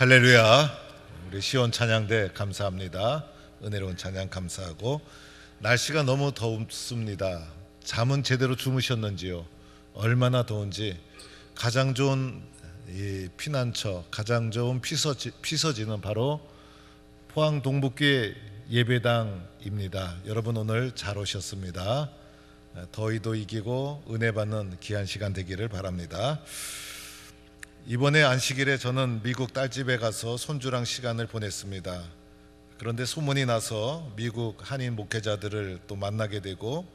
할렐루야. 우리 시온 찬양대 감사합니다. 은혜로운 찬양 감사하고, 날씨가 너무 덥습니다. 잠은 제대로 주무셨는지요? 얼마나 더운지. 가장 좋은 이 피난처, 가장 좋은 피서지는 바로 포항 동북교회 예배당입니다. 여러분 오늘 잘 오셨습니다. 더위도 이기고 은혜 받는 귀한 시간 되기를 바랍니다. 이번에 안식일에 저는 미국 딸집에 가서 손주랑 시간을 보냈습니다. 그런데 소문이 나서 미국 한인 목회자들을 또 만나게 되고,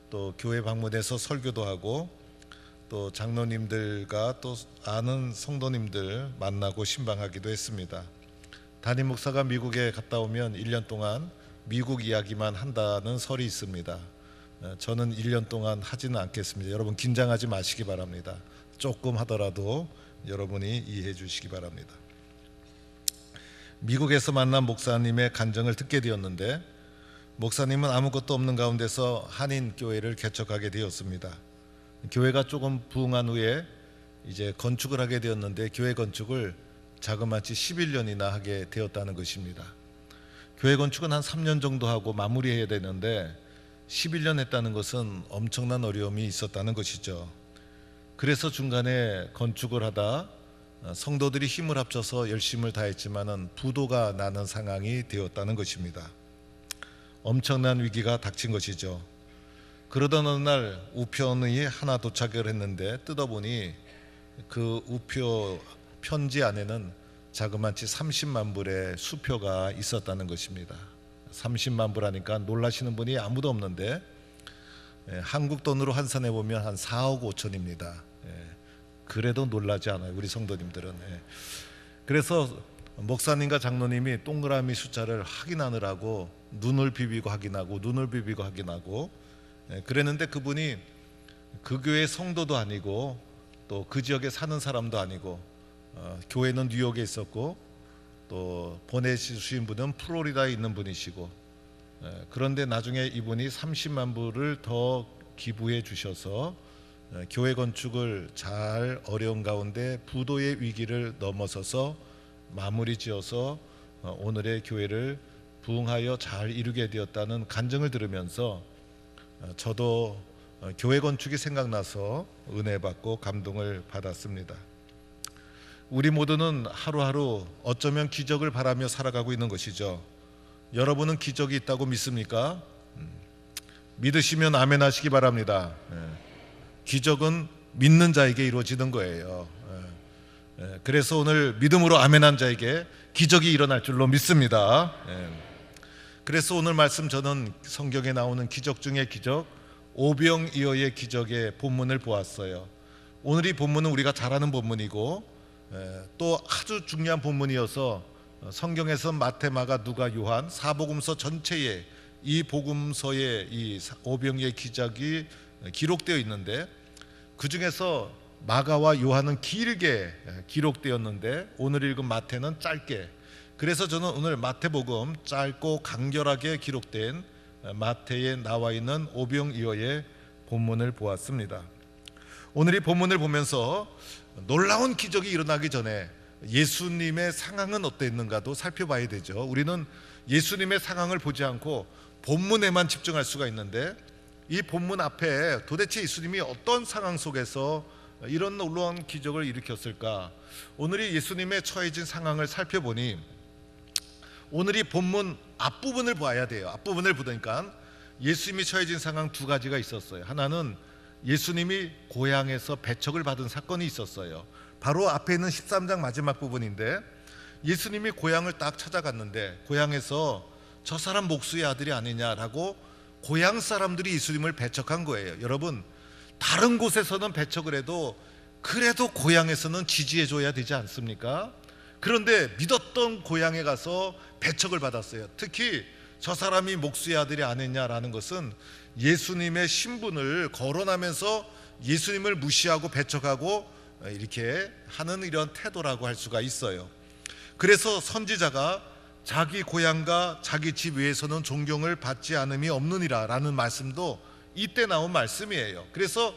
또 교회 방문해서 설교도 하고, 또 장로님들과 또 아는 성도님들 만나고 신방하기도 했습니다. 담임 목사가 미국에 갔다 오면 1년 동안 미국 이야기만 한다는 설이 있습니다. 저는 1년 동안 하지는 않겠습니다. 여러분 긴장하지 마시기 바랍니다. 조금 하더라도 여러분이 이해해 주시기 바랍니다. 미국에서 만난 목사님의 간증을 듣게 되었는데, 목사님은 아무것도 없는 가운데서 한인 교회를 개척하게 되었습니다. 교회가 조금 부흥한 후에 이제 건축을 하게 되었는데, 교회 건축을 자그마치 11년이나 하게 되었다는 것입니다. 교회 건축은 한 3년 정도 하고 마무리해야 되는데 11년 했다는 것은 엄청난 어려움이 있었다는 것이죠. 그래서 중간에 건축을 하다 성도들이 힘을 합쳐서 열심을 다했지만은 부도가 나는 상황이 되었다는 것입니다. 엄청난 위기가 닥친 것이죠. 그러던 어느 날 우편이 하나 도착을 했는데, 뜯어보니 그 우표 편지 안에는 자그마치 30만 불의 수표가 있었다는 것입니다. 30만 불 하니까 놀라시는 분이 아무도 없는데, 한국 돈으로 환산해 보면 한 4억 5천입니다. 그래도 놀라지 않아요, 우리 성도님들은. 그래서 목사님과 장로님이 동그라미 숫자를 확인하느라고 눈을 비비고 확인하고 눈을 비비고 확인하고 그랬는데, 그분이 그 교회 성도도 아니고 또 그 지역에 사는 사람도 아니고, 교회는 뉴욕에 있었고 또 보내주신 분은 플로리다에 있는 분이시고, 그런데 나중에 이분이 30만 불을 더 기부해 주셔서 교회 건축을 잘 어려운 가운데 부도의 위기를 넘어서서 마무리 지어서 오늘의 교회를 부흥하여 잘 이루게 되었다는 간증을 들으면서 저도 교회 건축이 생각나서 은혜 받고 감동을 받았습니다. 우리 모두는 하루하루 어쩌면 기적을 바라며 살아가고 있는 것이죠. 여러분은 기적이 있다고 믿습니까? 믿으시면 아멘 하시기 바랍니다. 기적은 믿는 자에게 이루어지는 거예요. 그래서 오늘 믿음으로 아멘한 자에게 기적이 일어날 줄로 믿습니다. 그래서 오늘 말씀, 저는 성경에 나오는 기적 중의 기적, 오병이어의 기적의 본문을 보았어요. 오늘 이 본문은 우리가 잘 아는 본문이고, 또 아주 중요한 본문이어서 성경에서 마태, 마가, 누가, 요한 사복음서 전체에 이 복음서에 이 오병이어의 기적이 기록되어 있는데, 그 중에서 마가와 요한은 길게 기록되었는데 오늘 읽은 마태는 짧게. 그래서 저는 오늘 마태복음 짧고 간결하게 기록된 마태에 나와 있는 오병이어의 본문을 보았습니다. 오늘 이 본문을 보면서 놀라운 기적이 일어나기 전에 예수님의 상황은 어땠는가도 살펴봐야 되죠. 우리는 예수님의 상황을 보지 않고 본문에만 집중할 수가 있는데, 이 본문 앞에 도대체 예수님이 어떤 상황 속에서 이런 놀라운 기적을 일으켰을까? 오늘 이 예수님의 처해진 상황을 살펴보니, 오늘 이 본문 앞부분을 봐야 돼요. 앞부분을 보니까 예수님이 처해진 상황 두 가지가 있었어요. 하나는 예수님이 고향에서 배척을 받은 사건이 있었어요. 바로 앞에 있는 13장 마지막 부분인데, 예수님이 고향을 딱 찾아갔는데 고향에서 저 사람 목수의 아들이 아니냐라고 고향 사람들이 예수님을 배척한 거예요. 여러분, 다른 곳에서는 배척을 해도 그래도 고향에서는 지지해줘야 되지 않습니까? 그런데 믿었던 고향에 가서 배척을 받았어요. 특히 저 사람이 목수의 아들이 아니냐라는 것은 예수님의 신분을 거론하면서 예수님을 무시하고 배척하고 이렇게 하는 이런 태도라고 할 수가 있어요. 그래서 선지자가 자기 고향과 자기 집 외에서는 존경을 받지 않음이 없느니라 라는 말씀도 이때 나온 말씀이에요. 그래서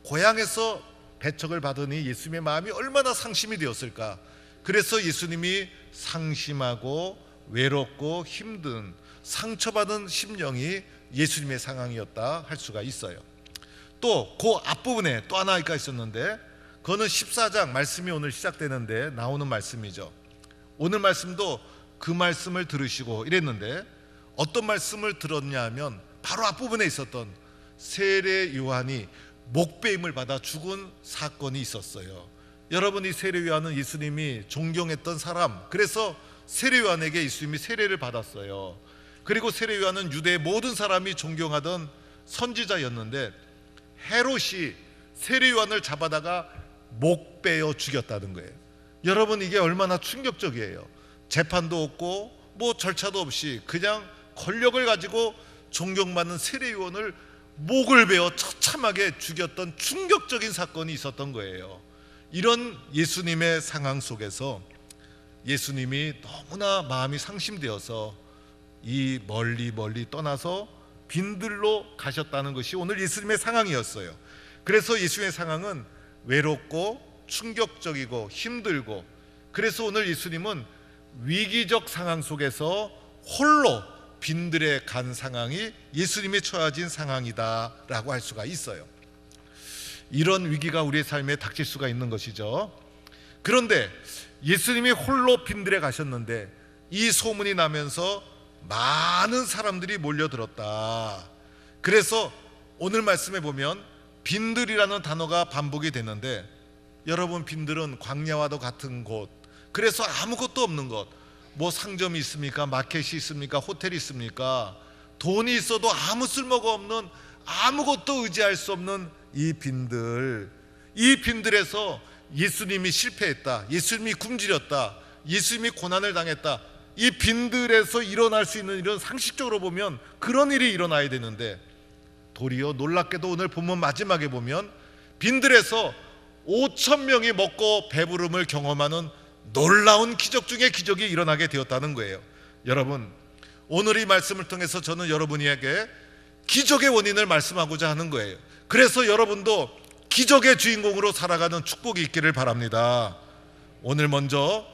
고향에서 배척을 받으니 예수님의 마음이 얼마나 상심이 되었을까. 그래서 예수님이 상심하고 외롭고 힘든 상처받은 심령이 예수님의 상황이었다 할 수가 있어요. 또 그 앞부분에 또 하나가 있었는데, 그거는 14장 말씀이 오늘 시작되는데 나오는 말씀이죠. 오늘 말씀도 그 말씀을 들으시고 이랬는데, 어떤 말씀을 들었냐 하면 바로 앞부분에 있었던 세례 요한이 목배임을 받아 죽은 사건이 있었어요. 여러분, 이 세례 요한은 예수님이 존경했던 사람, 그래서 세례 요한에게 예수님이 세례를 받았어요. 그리고 세례 요한은 유대의 모든 사람이 존경하던 선지자였는데, 헤롯이 세례 요한을 잡아다가 목베어 죽였다는 거예요. 여러분, 이게 얼마나 충격적이에요. 재판도 없고 뭐 절차도 없이 그냥 권력을 가지고 존경받는 세례 요한을 목을 베어 처참하게 죽였던 충격적인 사건이 있었던 거예요. 이런 예수님의 상황 속에서 예수님이 너무나 마음이 상심되어서 이 멀리 떠나서 빈들로 가셨다는 것이 오늘 예수님의 상황이었어요. 그래서 예수님의 상황은 외롭고 충격적이고 힘들고, 그래서 오늘 예수님은 위기적 상황 속에서 홀로 빈들에 간 상황이 예수님이 처해진 상황이다라고 할 수가 있어요. 이런 위기가 우리의 삶에 닥칠 수가 있는 것이죠. 그런데 예수님이 홀로 빈들에 가셨는데 이 소문이 나면서 많은 사람들이 몰려들었다. 그래서 오늘 말씀에 보면 빈들이라는 단어가 반복이 되는데, 여러분, 빈들은 광야와도 같은 곳, 그래서 아무것도 없는 곳, 뭐 상점이 있습니까? 마켓이 있습니까? 호텔이 있습니까? 돈이 있어도 아무 쓸모가 없는, 아무것도 의지할 수 없는 이 빈들, 이 빈들에서 예수님이 실패했다, 예수님이 굶주렸다, 예수님이 고난을 당했다, 이 빈들에서 일어날 수 있는 일은 상식적으로 보면 그런 일이 일어나야 되는데, 도리어 놀랍게도 오늘 본문 마지막에 보면 빈들에서 5,000명이 먹고 배부름을 경험하는 놀라운 기적 중에 기적이 일어나게 되었다는 거예요. 여러분, 오늘 이 말씀을 통해서 저는 여러분에게 기적의 원인을 말씀하고자 하는 거예요. 그래서 여러분도 기적의 주인공으로 살아가는 축복이 있기를 바랍니다. 오늘 먼저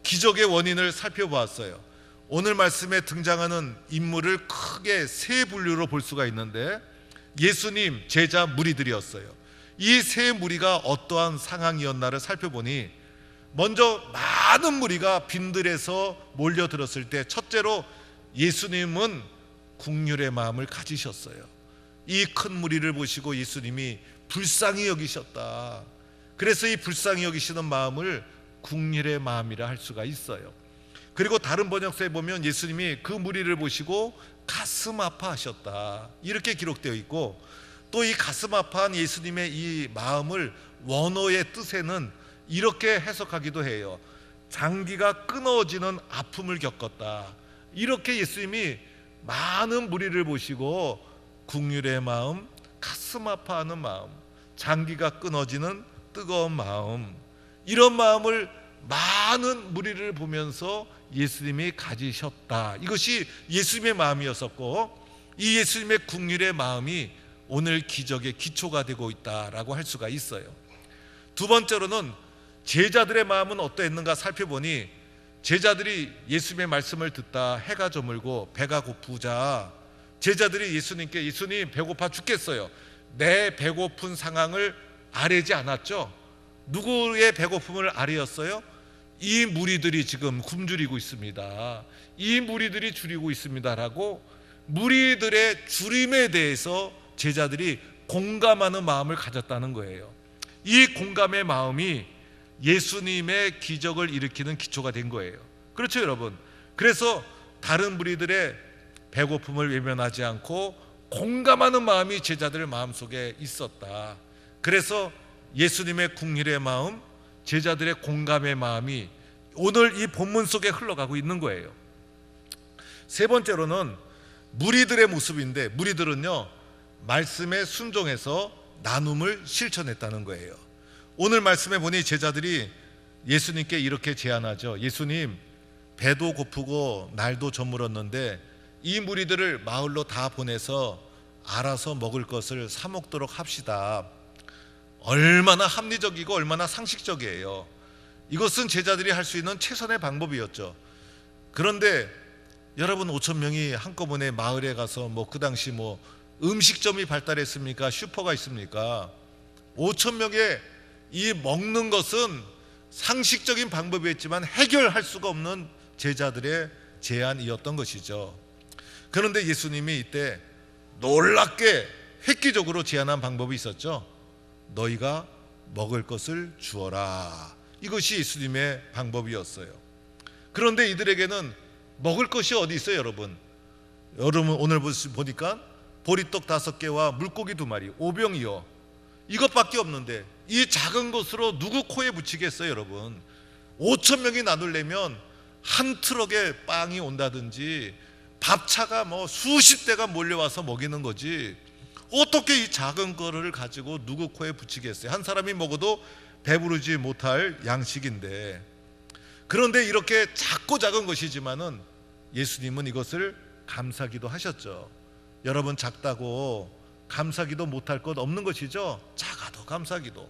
기적의 원인을 살펴보았어요. 오늘 말씀에 등장하는 인물을 크게 세 분류로 볼 수가 있는데, 예수님, 제자, 무리들이었어요. 이 세 무리가 어떠한 상황이었나를 살펴보니, 먼저 많은 무리가 빈들에서 몰려들었을 때 첫째로 예수님은 긍휼의 마음을 가지셨어요. 이 큰 무리를 보시고 예수님이 불쌍히 여기셨다. 그래서 이 불쌍히 여기시는 마음을 긍휼의 마음이라 할 수가 있어요. 그리고 다른 번역서에 보면 예수님이 그 무리를 보시고 가슴 아파하셨다, 이렇게 기록되어 있고, 또 이 가슴 아파한 예수님의 이 마음을 원어의 뜻에는 이렇게 해석하기도 해요. 장기가 끊어지는 아픔을 겪었다. 이렇게 예수님이 많은 무리를 보시고 긍휼의 마음, 가슴 아파하는 마음, 장기가 끊어지는 뜨거운 마음, 이런 마음을 많은 무리를 보면서 예수님이 가지셨다. 이것이 예수님의 마음이었었고, 이 예수님의 긍휼의 마음이 오늘 기적의 기초가 되고 있다라고 할 수가 있어요. 두 번째로는 제자들의 마음은 어떠했는가 살펴보니, 제자들이 예수님의 말씀을 듣다 해가 저물고 배가 고프자 제자들이 예수님께, 예수님 배고파 죽겠어요. 내 배고픈 상황을 아뢰지 않았죠? 누구의 배고픔을 아뢰었어요? 이 무리들이 지금 굶주리고 있습니다, 이 무리들이 줄이고 있습니다라고 무리들의 줄임에 대해서 제자들이 공감하는 마음을 가졌다는 거예요. 이 공감의 마음이 예수님의 기적을 일으키는 기초가 된 거예요. 그렇죠, 여러분? 그래서 다른 무리들의 배고픔을 외면하지 않고 공감하는 마음이 제자들 마음속에 있었다. 그래서 예수님의 긍휼의 마음, 제자들의 공감의 마음이 오늘 이 본문 속에 흘러가고 있는 거예요. 세 번째로는 무리들의 모습인데, 무리들은요 말씀에 순종해서 나눔을 실천했다는 거예요. 오늘 말씀에 보니 제자들이 예수님께 이렇게 제안하죠. 예수님, 배도 고프고 날도 저물었는데 이 무리들을 마을로 다 보내서 알아서 먹을 것을 사 먹도록 합시다. 얼마나 합리적이고 얼마나 상식적이에요. 이것은 제자들이 할 수 있는 최선의 방법이었죠. 그런데 여러분, 5천 명이 한꺼번에 마을에 가서 그 당시 음식점이 발달했습니까? 슈퍼가 있습니까? 5천 명의 이 먹는 것은 상식적인 방법이었지만 해결할 수가 없는 제자들의 제안이었던 것이죠. 그런데 예수님이 이때 놀랍게 획기적으로 제안한 방법이 있었죠. 너희가 먹을 것을 주어라. 이것이 예수님의 방법이었어요. 그런데 이들에게는 먹을 것이 어디 있어요, 여러분? 여러분, 오늘 보니까 보리떡 5개와 물고기 2마리, 오병이어, 이것밖에 없는데 이 작은 것으로 누구 코에 붙이겠어요, 여러분? 5천 명이 나누려면 한 트럭에 빵이 온다든지 밥차가 수십 대가 몰려와서 먹이는 거지, 어떻게 이 작은 거를 가지고 누구 코에 붙이겠어요? 한 사람이 먹어도 배부르지 못할 양식인데. 그런데 이렇게 작고 작은 것이지만은 예수님은 이것을 감사기도 하셨죠. 여러분, 작다고 감사기도 못할 것 없는 것이죠. 작아도 감사기도.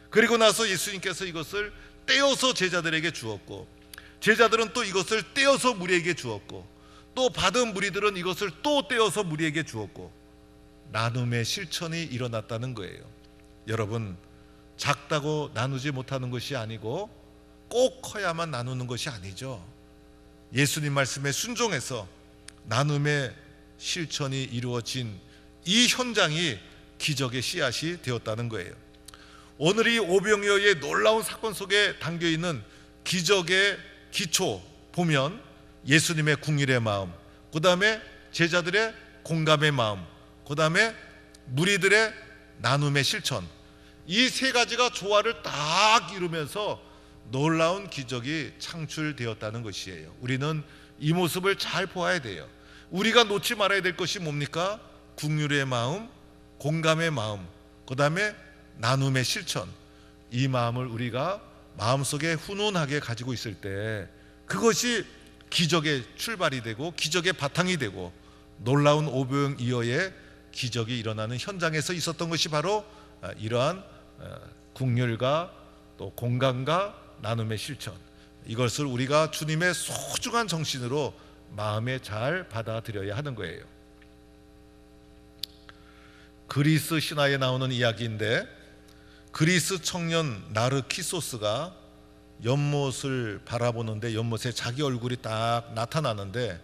그리고 나서 예수님께서 이것을 떼어서 제자들에게 주었고, 제자들은 또 이것을 떼어서 무리에게 주었고, 또 받은 무리들은 이것을 또 떼어서 무리에게 주었고, 나눔의 실천이 일어났다는 거예요. 여러분, 작다고 나누지 못하는 것이 아니고 꼭 커야만 나누는 것이 아니죠. 예수님 말씀에 순종해서 나눔의 실천이 이루어진 이 현장이 기적의 씨앗이 되었다는 거예요. 오늘 이 오병이어의 놀라운 사건 속에 담겨있는 기적의 기초 보면 예수님의 궁일의 마음, 그 다음에 제자들의 공감의 마음, 그 다음에 무리들의 나눔의 실천, 이 3가지가 조화를 딱 이루면서 놀라운 기적이 창출되었다는 것이에요. 우리는 이 모습을 잘 보아야 돼요. 우리가 놓지 말아야 될 것이 뭡니까? 긍휼의 마음, 공감의 마음, 그 다음에 나눔의 실천. 이 마음을 우리가 마음속에 훈훈하게 가지고 있을 때 그것이 기적의 출발이 되고 기적의 바탕이 되고 놀라운 오병이어의 기적이 일어나는 현장에서 있었던 것이 바로 이러한 긍휼과 또 공감과 나눔의 실천, 이것을 우리가 주님의 소중한 정신으로 마음에 잘 받아들여야 하는 거예요. 그리스 신화에 나오는 이야기인데, 그리스 청년 나르키소스가 연못을 바라보는데 연못에 자기 얼굴이 딱 나타나는데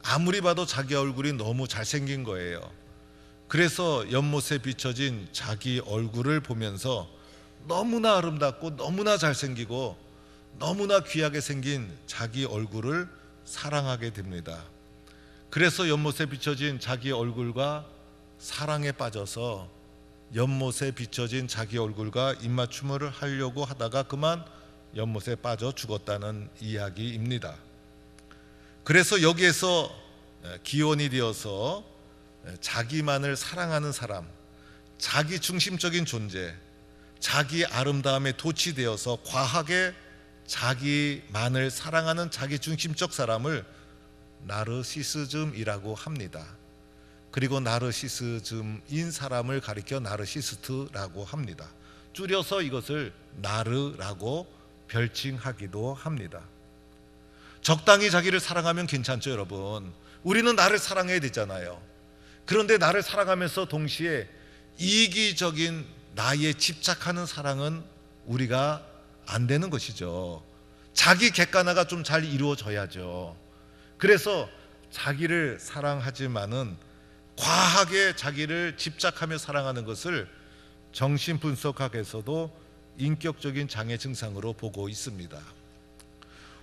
아무리 봐도 자기 얼굴이 너무 잘생긴 거예요. 그래서 연못에 비춰진 자기 얼굴을 보면서 너무나 아름답고 너무나 잘생기고 너무나 귀하게 생긴 자기 얼굴을 사랑하게 됩니다. 그래서 연못에 비춰진 자기 얼굴과 사랑에 빠져서 연못에 비춰진 자기 얼굴과 입맞춤을 하려고 하다가 그만 연못에 빠져 죽었다는 이야기입니다. 그래서 여기에서 기원이 되어서 자기만을 사랑하는 사람, 자기 중심적인 존재, 자기 아름다움에 도취되어서 과하게 자기만을 사랑하는 자기 중심적 사람을 나르시시즘이라고 합니다. 그리고 나르시시즘인 사람을 가리켜 나르시스트라고 합니다. 줄여서 이것을 나르라고 별칭하기도 합니다. 적당히 자기를 사랑하면 괜찮죠, 여러분. 우리는 나를 사랑해야 되잖아요. 그런데 나를 사랑하면서 동시에 이기적인 나에 집착하는 사랑은 우리가 안 되는 것이죠. 자기 객관화가 좀 잘 이루어져야죠. 그래서 자기를 사랑하지만은 과하게 자기를 집착하며 사랑하는 것을 정신분석학에서도 인격적인 장애 증상으로 보고 있습니다.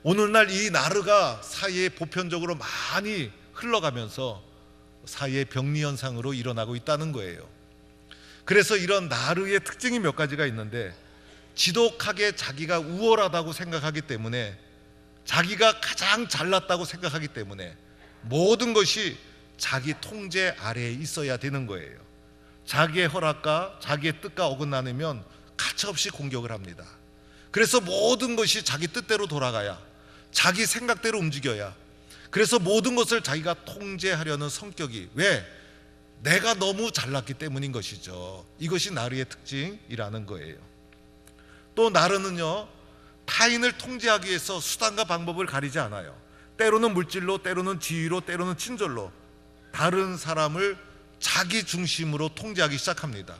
오늘날 이 나르가 사회에 보편적으로 많이 흘러가면서 사회의 병리 현상으로 일어나고 있다는 거예요. 그래서 이런 나르의 특징이 몇 가지가 있는데, 지독하게 자기가 우월하다고 생각하기 때문에, 자기가 가장 잘났다고 생각하기 때문에 모든 것이 자기 통제 아래에 있어야 되는 거예요. 자기의 허락과 자기의 뜻과 어긋나면 가차없이 공격을 합니다. 그래서 모든 것이 자기 뜻대로 돌아가야, 자기 생각대로 움직여야, 그래서 모든 것을 자기가 통제하려는 성격이, 왜? 내가 너무 잘났기 때문인 것이죠. 이것이 나르의 특징이라는 거예요. 또 나르는요, 타인을 통제하기 위해서 수단과 방법을 가리지 않아요. 때로는 물질로, 때로는 지위로, 때로는 친절로 다른 사람을 자기 중심으로 통제하기 시작합니다.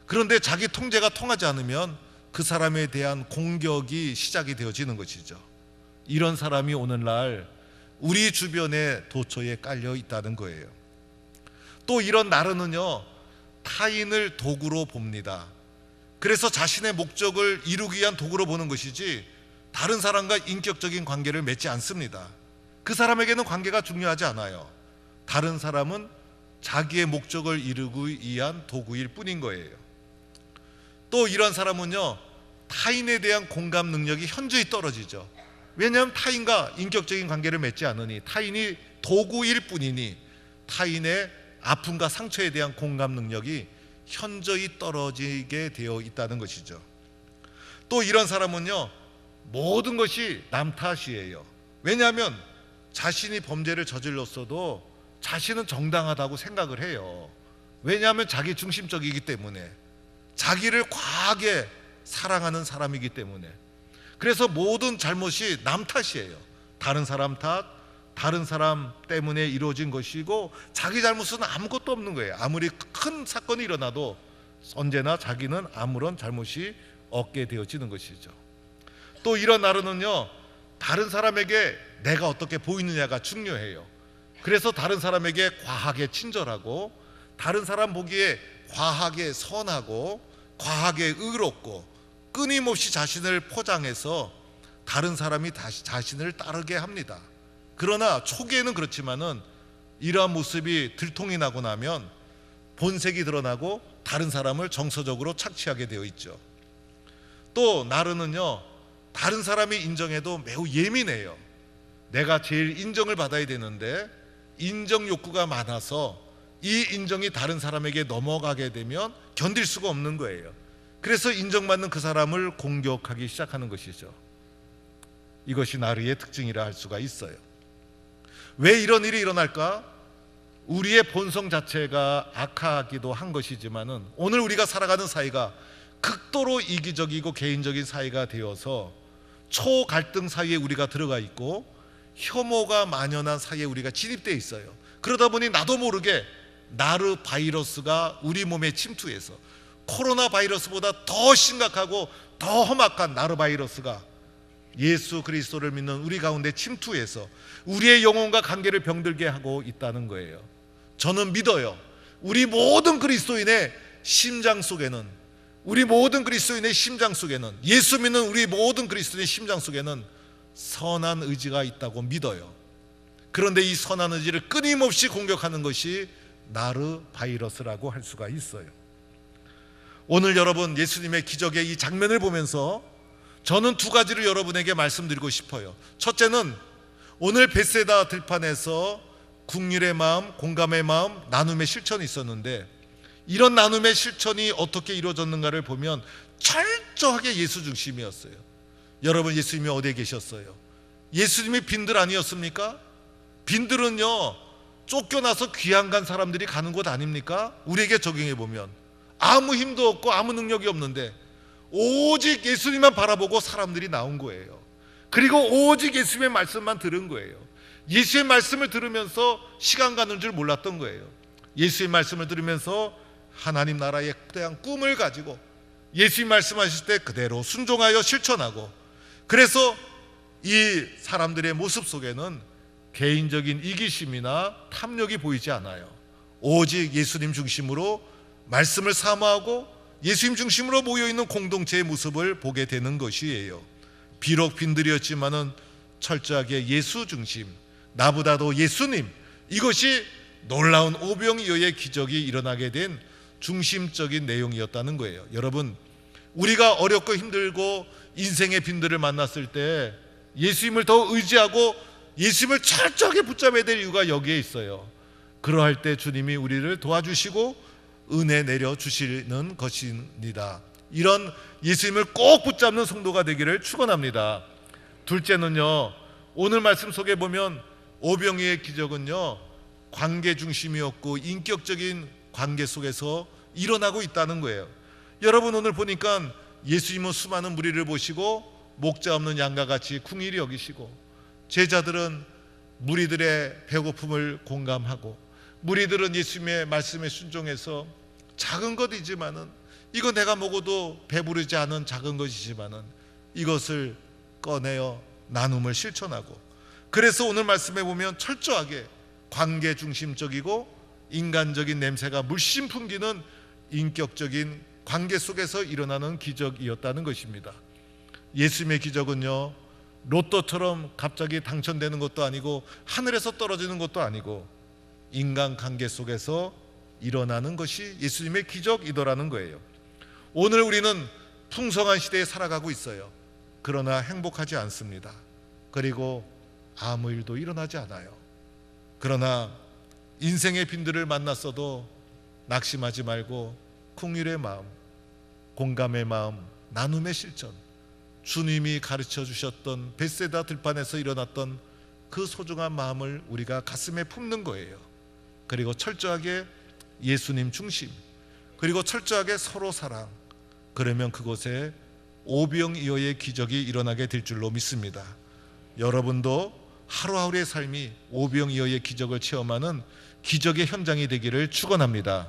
그런데 자기 통제가 통하지 않으면 그 사람에 대한 공격이 시작이 되어지는 것이죠. 이런 사람이 오늘날 우리 주변의 도처에 깔려 있다는 거예요. 또 이런 나르는요, 타인을 도구로 봅니다. 그래서 자신의 목적을 이루기 위한 도구로 보는 것이지 다른 사람과 인격적인 관계를 맺지 않습니다. 그 사람에게는 관계가 중요하지 않아요. 다른 사람은 자기의 목적을 이루기 위한 도구일 뿐인 거예요. 또 이런 사람은요, 타인에 대한 공감 능력이 현저히 떨어지죠. 왜냐하면 타인과 인격적인 관계를 맺지 않으니, 타인이 도구일 뿐이니 타인의 아픔과 상처에 대한 공감 능력이 현저히 떨어지게 되어 있다는 것이죠. 또 이런 사람은요, 모든 것이 남 탓이에요. 왜냐하면 자신이 범죄를 저질렀어도 자신은 정당하다고 생각을 해요. 왜냐하면 자기 중심적이기 때문에, 자기를 과하게 사랑하는 사람이기 때문에. 그래서 모든 잘못이 남 탓이에요. 다른 사람 탓, 다른 사람 때문에 이루어진 것이고 자기 잘못은 아무것도 없는 거예요. 아무리 큰 사건이 일어나도 언제나 자기는 아무런 잘못이 없게 되어지는 것이죠. 또 이런 나르는요, 다른 사람에게 내가 어떻게 보이느냐가 중요해요. 그래서 다른 사람에게 과하게 친절하고, 다른 사람 보기에 과하게 선하고, 과하게 의롭고, 끊임없이 자신을 포장해서 다른 사람이 다시 자신을 따르게 합니다. 그러나 초기에는 그렇지만은 이러한 모습이 들통이 나고 나면 본색이 드러나고 다른 사람을 정서적으로 착취하게 되어 있죠. 또 나르는요, 다른 사람이 인정해도 매우 예민해요. 내가 제일 인정을 받아야 되는데 인정 욕구가 많아서 이 인정이 다른 사람에게 넘어가게 되면 견딜 수가 없는 거예요. 그래서 인정받는 그 사람을 공격하기 시작하는 것이죠. 이것이 나르의 특징이라 할 수가 있어요. 왜 이런 일이 일어날까? 우리의 본성 자체가 악하기도 한 것이지만은 오늘 우리가 살아가는 사회가 극도로 이기적이고 개인적인 사회가 되어서 초갈등 사회에 우리가 들어가 있고 혐오가 만연한 사회에 우리가 진입되어 있어요. 그러다 보니 나도 모르게 나르 바이러스가 우리 몸에 침투해서 코로나 바이러스보다 더 심각하고 더 험악한 나르 바이러스가 예수 그리스도를 믿는 우리 가운데 침투해서 우리의 영혼과 관계를 병들게 하고 있다는 거예요. 저는 믿어요. 우리 모든 그리스도인의 심장 속에는, 우리 모든 그리스도인의 심장 속에는, 예수 믿는 우리 모든 그리스도인의 심장 속에는 선한 의지가 있다고 믿어요. 그런데 이 선한 의지를 끊임없이 공격하는 것이 나르 바이러스라고 할 수가 있어요. 오늘 여러분 예수님의 기적의 이 장면을 보면서 저는 두 가지를 여러분에게 말씀드리고 싶어요. 첫째는 오늘 벳세다 들판에서 긍휼의 마음, 공감의 마음, 나눔의 실천이 있었는데 이런 나눔의 실천이 어떻게 이루어졌는가를 보면 철저하게 예수 중심이었어요. 여러분 예수님이 어디에 계셨어요? 예수님이 빈들 아니었습니까? 빈들은요, 쫓겨나서 귀양 간 사람들이 가는 곳 아닙니까? 우리에게 적용해 보면 아무 힘도 없고 아무 능력이 없는데 오직 예수님만 바라보고 사람들이 나온 거예요. 그리고 오직 예수님의 말씀만 들은 거예요. 예수의 말씀을 들으면서 시간 가는 줄 몰랐던 거예요. 예수의 말씀을 들으면서 하나님 나라에 대한 꿈을 가지고 예수님 말씀하실 때 그대로 순종하여 실천하고, 그래서 이 사람들의 모습 속에는 개인적인 이기심이나 탐욕이 보이지 않아요. 오직 예수님 중심으로 말씀을 사모하고 예수님 중심으로 모여있는 공동체의 모습을 보게 되는 것이에요. 비록 빈들이었지만은 철저하게 예수 중심, 나보다도 예수님, 이것이 놀라운 오병이어의 기적이 일어나게 된 중심적인 내용이었다는 거예요. 여러분, 우리가 어렵고 힘들고 인생의 빈들을 만났을 때 예수님을 더 의지하고 예수님을 철저하게 붙잡아야 될 이유가 여기에 있어요. 그러할 때 주님이 우리를 도와주시고 은혜 내려주시는 것입니다. 이런 예수님을 꼭 붙잡는 성도가 되기를 축원합니다. 둘째는요, 오늘 말씀 속에 보면 오병이의 기적은요, 관계 중심이었고 인격적인 관계 속에서 일어나고 있다는 거예요. 여러분 오늘 보니까 예수님은 수많은 무리를 보시고 목자 없는 양과 같이 궁일이 여기시고, 제자들은 무리들의 배고픔을 공감하고, 무리들은 예수님의 말씀에 순종해서 작은 것이지만은, 이거 내가 먹어도 배부르지 않은 작은 것이지만은 이것을 꺼내어 나눔을 실천하고, 그래서 오늘 말씀에 보면 철저하게 관계 중심적이고 인간적인 냄새가 물씬 풍기는 인격적인 관계 속에서 일어나는 기적이었다는 것입니다. 예수님의 기적은요, 로또처럼 갑자기 당첨되는 것도 아니고 하늘에서 떨어지는 것도 아니고 인간관계 속에서 일어나는 것이 예수님의 기적이더라는 거예요. 오늘 우리는 풍성한 시대에 살아가고 있어요. 그러나 행복하지 않습니다. 그리고 아무 일도 일어나지 않아요. 그러나 인생의 빈들을 만났어도 낙심하지 말고 긍휼의 마음, 공감의 마음, 나눔의 실천, 주님이 가르쳐 주셨던 벳세다 들판에서 일어났던 그 소중한 마음을 우리가 가슴에 품는 거예요. 그리고 철저하게 예수님 중심, 그리고 철저하게 서로 사랑, 그러면 그곳에 오병이어의 기적이 일어나게 될 줄로 믿습니다. 여러분도 하루하루의 삶이 오병이어의 기적을 체험하는 기적의 현장이 되기를 축원합니다.